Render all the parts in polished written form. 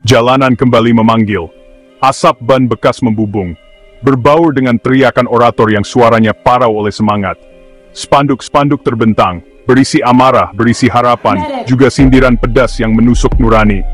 Jalanan kembali memanggil. Asap ban bekas membubung, berbaur dengan teriakan orator yang suaranya parau oleh semangat. Spanduk-spanduk terbentang, berisi amarah, berisi harapan, juga sindiran pedas yang menusuk nurani.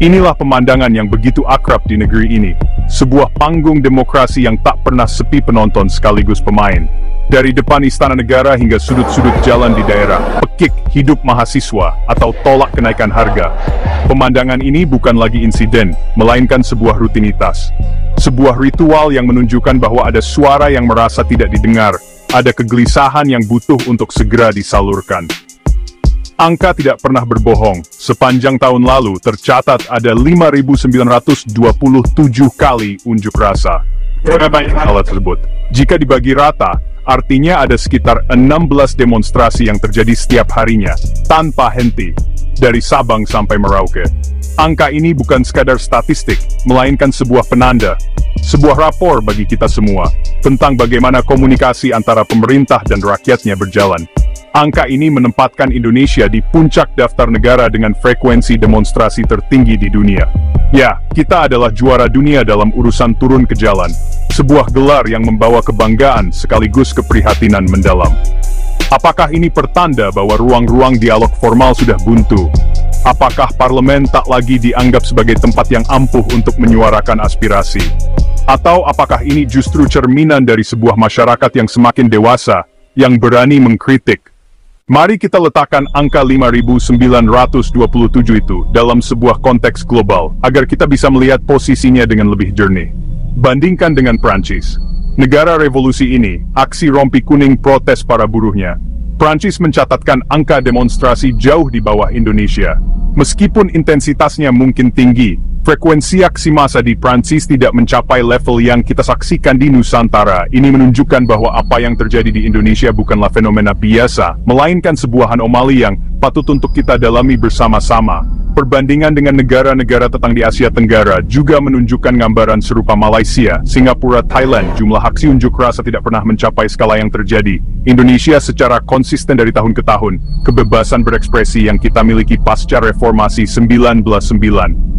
Inilah pemandangan yang begitu akrab di negeri ini. Sebuah panggung demokrasi yang tak pernah sepi penonton sekaligus pemain. Dari depan Istana Negara hingga sudut-sudut jalan di daerah, pekik hidup mahasiswa atau tolak kenaikan harga. Pemandangan ini bukan lagi insiden, melainkan sebuah rutinitas. Sebuah ritual yang menunjukkan bahwa ada suara yang merasa tidak didengar, ada kegelisahan yang butuh untuk segera disalurkan. Angka tidak pernah berbohong. Sepanjang tahun lalu tercatat ada 5.927 kali unjuk rasa. Hal tersebut, jika dibagi rata, artinya ada sekitar 16 demonstrasi yang terjadi setiap harinya, tanpa henti, dari Sabang sampai Merauke. Angka ini bukan sekadar statistik, melainkan sebuah penanda, sebuah rapor bagi kita semua, tentang bagaimana komunikasi antara pemerintah dan rakyatnya berjalan. Angka ini menempatkan Indonesia di puncak daftar negara dengan frekuensi demonstrasi tertinggi di dunia. Ya, kita adalah juara dunia dalam urusan turun ke jalan. Sebuah gelar yang membawa kebanggaan sekaligus keprihatinan mendalam. Apakah ini pertanda bahwa ruang-ruang dialog formal sudah buntu? Apakah parlemen tak lagi dianggap sebagai tempat yang ampuh untuk menyuarakan aspirasi? Atau apakah ini justru cerminan dari sebuah masyarakat yang semakin dewasa, yang berani mengkritik? Mari kita letakkan angka 5.927 itu dalam sebuah konteks global, agar kita bisa melihat posisinya dengan lebih jernih. Bandingkan dengan Prancis, negara revolusi ini, aksi rompi kuning protes para buruhnya. Prancis mencatatkan angka demonstrasi jauh di bawah Indonesia. Meskipun intensitasnya mungkin tinggi, frekuensi aksi massa di Prancis tidak mencapai level yang kita saksikan di Nusantara. Ini menunjukkan bahwa apa yang terjadi di Indonesia bukanlah fenomena biasa, melainkan sebuah anomali yang patut untuk kita dalami bersama-sama. Perbandingan dengan negara-negara tetangga di Asia Tenggara juga menunjukkan gambaran serupa. Malaysia, Singapura, Thailand, jumlah aksi unjuk rasa tidak pernah mencapai skala yang terjadi. Indonesia secara konsisten dari tahun ke tahun, kebebasan berekspresi yang kita miliki pasca reformasi 1999.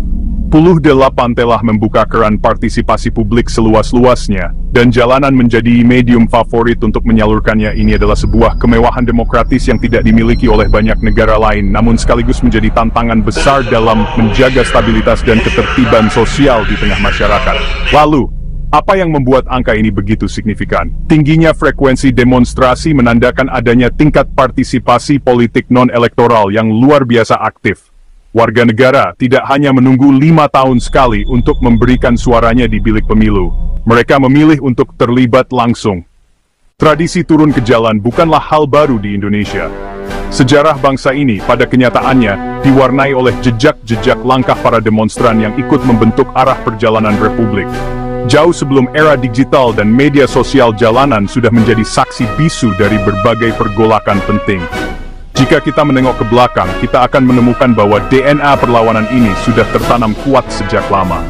28 telah membuka keran partisipasi publik seluas-luasnya, dan jalanan menjadi medium favorit untuk menyalurkannya. Ini adalah sebuah kemewahan demokratis yang tidak dimiliki oleh banyak negara lain, namun sekaligus menjadi tantangan besar dalam menjaga stabilitas dan ketertiban sosial di tengah masyarakat. Lalu, apa yang membuat angka ini begitu signifikan? Tingginya frekuensi demonstrasi menandakan adanya tingkat partisipasi politik non-elektoral yang luar biasa aktif. Warga negara tidak hanya menunggu 5 tahun sekali untuk memberikan suaranya di bilik pemilu. Mereka memilih untuk terlibat langsung. Tradisi turun ke jalan bukanlah hal baru di Indonesia. Sejarah bangsa ini pada kenyataannya diwarnai oleh jejak-jejak langkah para demonstran yang ikut membentuk arah perjalanan republik. Jauh sebelum era digital dan media sosial, jalanan sudah menjadi saksi bisu dari berbagai pergolakan penting. Jika kita menengok ke belakang, kita akan menemukan bahwa DNA perlawanan ini sudah tertanam kuat sejak lama.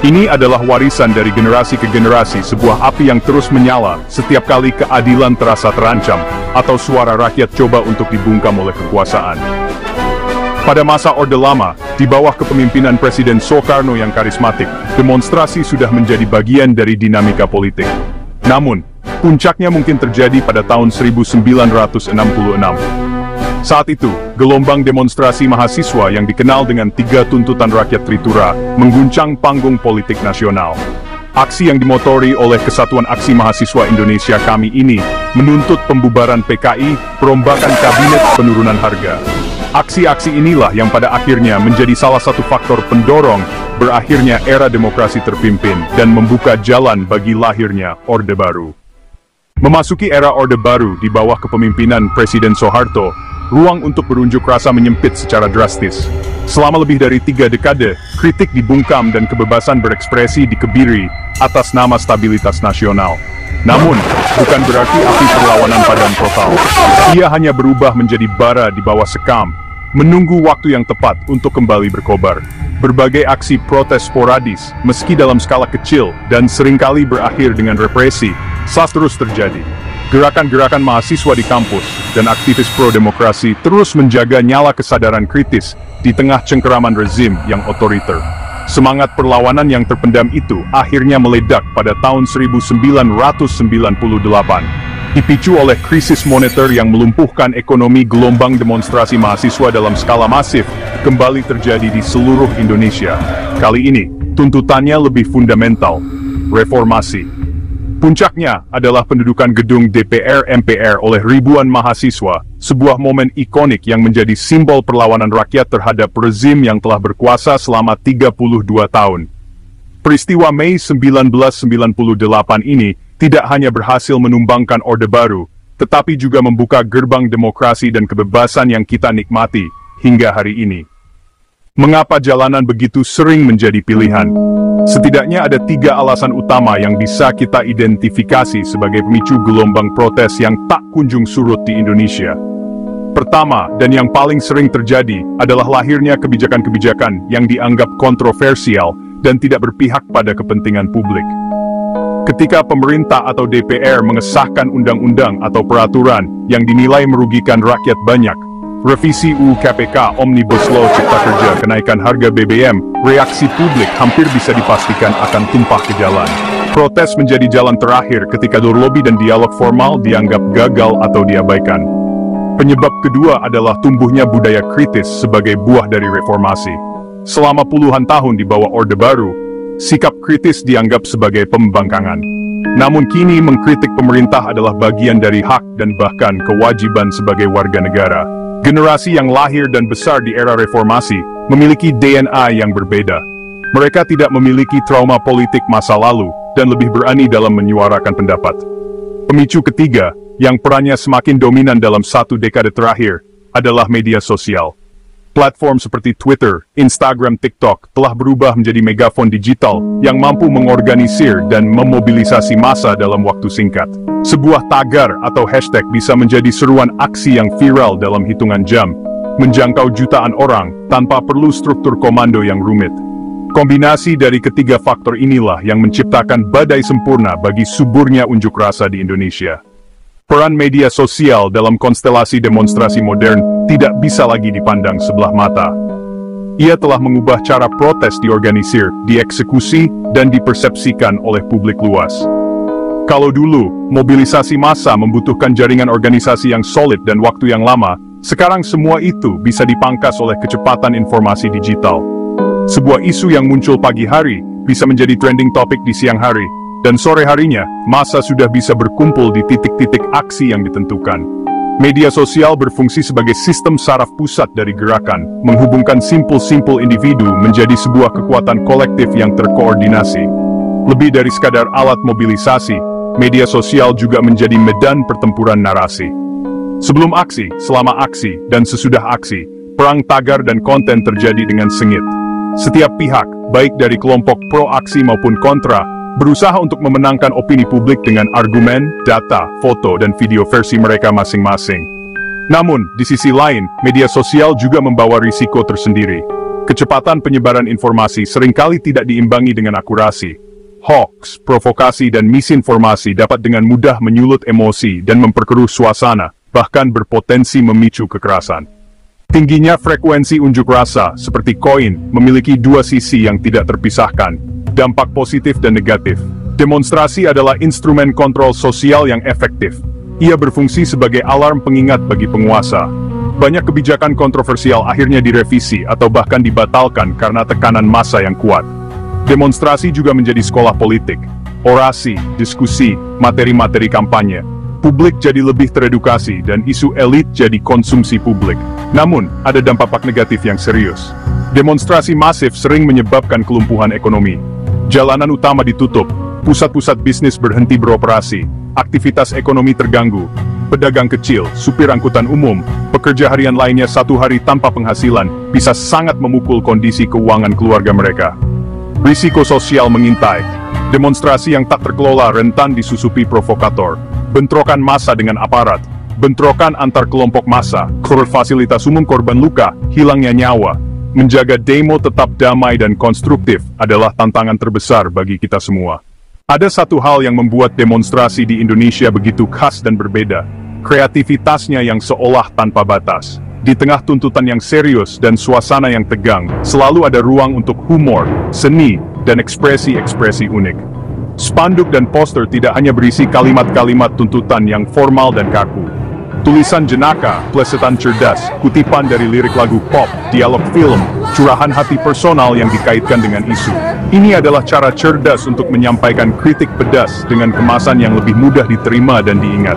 Ini adalah warisan dari generasi ke generasi, sebuah api yang terus menyala setiap kali keadilan terasa terancam, atau suara rakyat coba untuk dibungkam oleh kekuasaan. Pada masa Orde Lama, di bawah kepemimpinan Presiden Soekarno yang karismatik, demonstrasi sudah menjadi bagian dari dinamika politik. Namun, puncaknya mungkin terjadi pada tahun 1966. Saat itu, gelombang demonstrasi mahasiswa yang dikenal dengan 3 tuntutan rakyat Tritura mengguncang panggung politik nasional. Aksi yang dimotori oleh Kesatuan Aksi Mahasiswa Indonesia KAMI ini menuntut pembubaran PKI, perombakan kabinet, penurunan harga. Aksi-aksi inilah yang pada akhirnya menjadi salah satu faktor pendorong berakhirnya era demokrasi terpimpin dan membuka jalan bagi lahirnya Orde Baru. Memasuki era Orde Baru di bawah kepemimpinan Presiden Soeharto, ruang untuk berunjuk rasa menyempit secara drastis. Selama lebih dari 3 dekade, kritik dibungkam dan kebebasan berekspresi dikebiri atas nama stabilitas nasional. Namun, bukan berarti api perlawanan padam total. Ia hanya berubah menjadi bara di bawah sekam, menunggu waktu yang tepat untuk kembali berkobar. Berbagai aksi protes sporadis, meski dalam skala kecil, dan seringkali berakhir dengan represi, terus terjadi. Gerakan-gerakan mahasiswa di kampus dan aktivis pro-demokrasi terus menjaga nyala kesadaran kritis di tengah cengkeraman rezim yang otoriter. Semangat perlawanan yang terpendam itu akhirnya meledak pada tahun 1998. Dipicu oleh krisis moneter yang melumpuhkan ekonomi, gelombang demonstrasi mahasiswa dalam skala masif kembali terjadi di seluruh Indonesia. Kali ini, tuntutannya lebih fundamental, reformasi. Puncaknya adalah pendudukan gedung DPR MPR oleh ribuan mahasiswa, sebuah momen ikonik yang menjadi simbol perlawanan rakyat terhadap rezim yang telah berkuasa selama 32 tahun. Peristiwa Mei 1998 ini tidak hanya berhasil menumbangkan Orde Baru, tetapi juga membuka gerbang demokrasi dan kebebasan yang kita nikmati hingga hari ini. Mengapa jalanan begitu sering menjadi pilihan? Setidaknya ada 3 alasan utama yang bisa kita identifikasi sebagai pemicu gelombang protes yang tak kunjung surut di Indonesia. Pertama, dan yang paling sering terjadi, adalah lahirnya kebijakan-kebijakan yang dianggap kontroversial dan tidak berpihak pada kepentingan publik. Ketika pemerintah atau DPR mengesahkan undang-undang atau peraturan yang dinilai merugikan rakyat banyak, revisi UU KPK, Omnibus Law Cipta Kerja, kenaikan harga BBM, reaksi publik hampir bisa dipastikan akan tumpah ke jalan. Protes menjadi jalan terakhir ketika lobby dan dialog formal dianggap gagal atau diabaikan. Penyebab kedua adalah tumbuhnya budaya kritis sebagai buah dari reformasi. Selama puluhan tahun di bawah Orde Baru, sikap kritis dianggap sebagai pembangkangan. Namun kini mengkritik pemerintah adalah bagian dari hak dan bahkan kewajiban sebagai warga negara. Generasi yang lahir dan besar di era reformasi memiliki DNA yang berbeda. Mereka tidak memiliki trauma politik masa lalu dan lebih berani dalam menyuarakan pendapat. Pemicu ketiga, yang perannya semakin dominan dalam 1 dekade terakhir, adalah media sosial. Platform seperti Twitter, Instagram, TikTok telah berubah menjadi megafon digital yang mampu mengorganisir dan memobilisasi massa dalam waktu singkat. Sebuah tagar atau hashtag bisa menjadi seruan aksi yang viral dalam hitungan jam, menjangkau jutaan orang tanpa perlu struktur komando yang rumit. Kombinasi dari ketiga faktor inilah yang menciptakan badai sempurna bagi suburnya unjuk rasa di Indonesia. Peran media sosial dalam konstelasi demonstrasi modern tidak bisa lagi dipandang sebelah mata. Ia telah mengubah cara protes diorganisir, dieksekusi, dan dipersepsikan oleh publik luas. Kalau dulu, mobilisasi massa membutuhkan jaringan organisasi yang solid dan waktu yang lama, sekarang semua itu bisa dipangkas oleh kecepatan informasi digital. Sebuah isu yang muncul pagi hari bisa menjadi trending topik di siang hari, dan sore harinya, massa sudah bisa berkumpul di titik-titik aksi yang ditentukan. Media sosial berfungsi sebagai sistem saraf pusat dari gerakan, menghubungkan simpul-simpul individu menjadi sebuah kekuatan kolektif yang terkoordinasi. Lebih dari sekadar alat mobilisasi, media sosial juga menjadi medan pertempuran narasi. Sebelum aksi, selama aksi, dan sesudah aksi, perang tagar dan konten terjadi dengan sengit. Setiap pihak, baik dari kelompok pro-aksi maupun kontra, berusaha untuk memenangkan opini publik dengan argumen, data, foto, dan video versi mereka masing-masing. Namun, di sisi lain, media sosial juga membawa risiko tersendiri. Kecepatan penyebaran informasi seringkali tidak diimbangi dengan akurasi. Hoax, provokasi, dan misinformasi dapat dengan mudah menyulut emosi dan memperkeruh suasana, bahkan berpotensi memicu kekerasan. Tingginya frekuensi unjuk rasa, seperti koin, memiliki 2 sisi yang tidak terpisahkan. Dampak positif dan negatif. Demonstrasi adalah instrumen kontrol sosial yang efektif. Ia berfungsi sebagai alarm pengingat bagi penguasa. Banyak kebijakan kontroversial akhirnya direvisi atau bahkan dibatalkan karena tekanan massa yang kuat. Demonstrasi juga menjadi sekolah politik. Orasi, diskusi, materi-materi kampanye. Publik jadi lebih teredukasi dan isu elit jadi konsumsi publik. Namun, ada dampak negatif yang serius. Demonstrasi masif sering menyebabkan kelumpuhan ekonomi. Jalanan utama ditutup, pusat-pusat bisnis berhenti beroperasi, aktivitas ekonomi terganggu, pedagang kecil, supir angkutan umum, pekerja harian lainnya 1 hari tanpa penghasilan, bisa sangat memukul kondisi keuangan keluarga mereka. Risiko sosial mengintai. Demonstrasi yang tak terkelola rentan disusupi provokator, bentrokan massa dengan aparat, bentrokan antar kelompok massa, fasilitas umum korban luka, hilangnya nyawa. Menjaga demo tetap damai dan konstruktif adalah tantangan terbesar bagi kita semua. Ada satu hal yang membuat demonstrasi di Indonesia begitu khas dan berbeda, kreativitasnya yang seolah tanpa batas. Di tengah tuntutan yang serius dan suasana yang tegang, selalu ada ruang untuk humor, seni, dan ekspresi-ekspresi unik. Spanduk dan poster tidak hanya berisi kalimat-kalimat tuntutan yang formal dan kaku. Tulisan jenaka, plesetan cerdas, kutipan dari lirik lagu pop, dialog film, curahan hati personal yang dikaitkan dengan isu. Ini adalah cara cerdas untuk menyampaikan kritik pedas dengan kemasan yang lebih mudah diterima dan diingat.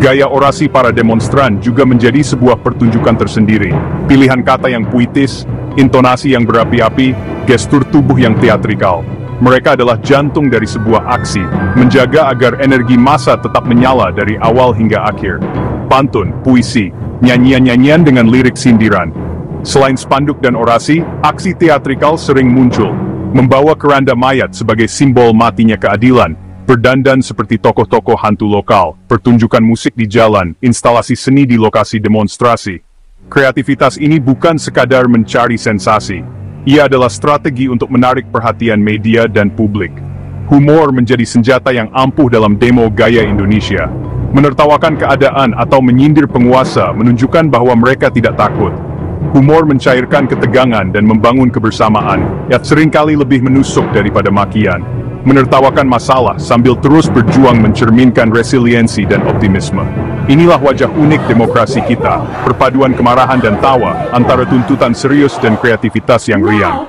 Gaya orasi para demonstran juga menjadi sebuah pertunjukan tersendiri. Pilihan kata yang puitis, intonasi yang berapi-api, gestur tubuh yang teatrikal. Mereka adalah jantung dari sebuah aksi, menjaga agar energi massa tetap menyala dari awal hingga akhir. Pantun, puisi, nyanyian-nyanyian dengan lirik sindiran. Selain spanduk dan orasi, aksi teatrikal sering muncul, membawa keranda mayat sebagai simbol matinya keadilan, berdandan seperti tokoh-tokoh hantu lokal, pertunjukan musik di jalan, instalasi seni di lokasi demonstrasi. Kreativitas ini bukan sekadar mencari sensasi. Ia adalah strategi untuk menarik perhatian media dan publik. Humor menjadi senjata yang ampuh dalam demo gaya Indonesia. Menertawakan keadaan atau menyindir penguasa menunjukkan bahwa mereka tidak takut. Humor mencairkan ketegangan dan membangun kebersamaan, yang seringkali lebih menusuk daripada makian. Menertawakan masalah sambil terus berjuang mencerminkan resiliensi dan optimisme. Inilah wajah unik demokrasi kita, perpaduan kemarahan dan tawa, antara tuntutan serius dan kreativitas yang riang.